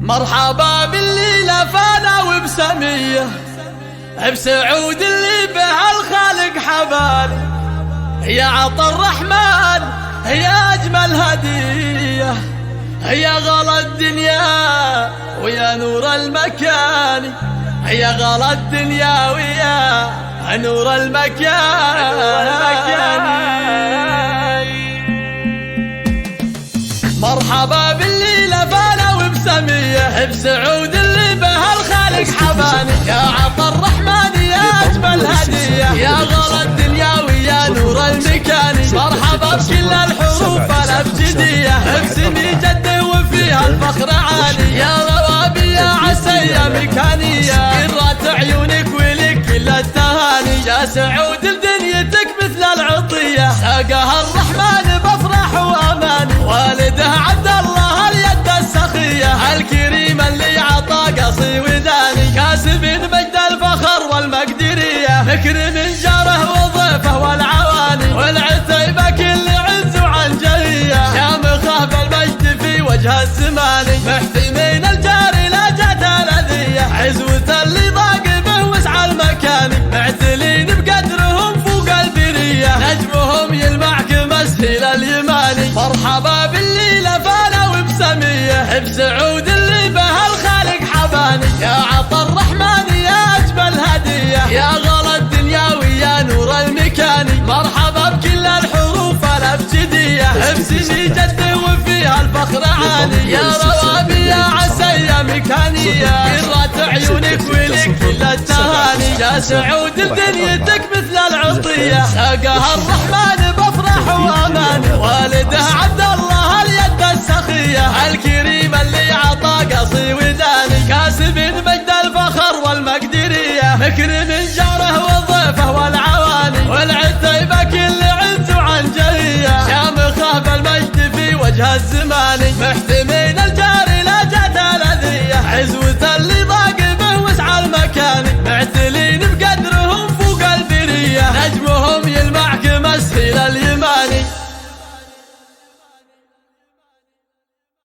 مرحبا بالليلة فانا وبسمية، بسعود اللي بها الخالق حبالي. يا عطا الرحمن يا أجمل هدية، يا غلا الدنيا ويا نور المكان، يا غلا الدنيا ويا نور المكان. مرحبا بالليلة فانا وبسمية، بسعود اللي بها الخالق حباني. يا عطا الرحمن يا أجمل هدية، يا غلا الدنيا ويا نور المكان. مرحبا بكل الحروف الأبجدية، بسمي جد وفيها الفخر عالي. يا روابي يا عسى مكانية، قرة عيونك ولك كل التهاني. يا سعود لدنيتك مثل العطية، ساقها الرحمن بفرح وأماني. والده عبد الله اليد السخية، الكريم اللي عطى قصي وداني. كاسب مجد الفخر والمقدرية، مكرم جاره وضيفه والعواني. والعتيبة كل عز وعنجهية، يا مخاف المجد في وجه الزمان. محتمين الجاري لا جات الأذية، عزوة اللي ضاق به وسع المكان. معتلين بقدرهم فوق البرية، نجمهم يلمع كمسهل اليماني. مرحبا بالليلة فانا وبسمية، بسعود اللي بها الخالق حباني. يا عطا الرحمن يا أجمل هدية، يا غلا الدنيا ويا نور المكان. مرحبا بكل الحروف الأبجدية، بسمي جد وفيها الفخر عالي. يا روابي يا عسى مكانية، قرة عيونك ولك كل التهاني. يا سعود لدنيتك مثل العطية، ساقها الرحمن بفرح وأمان. والده عبد الله اليد السخية، الكريم اللي عطى قصي وداني. كاسب مجد الفخر والمقدرية، مكرم جاره وضيفه والعواني. والعتيبة كل عز وعنجهية، يا مخاف المجد في وجه الزمان. محتمين الجاري لا جات الأذية، عزوة اللي ضاق به وسع المكان. معتلي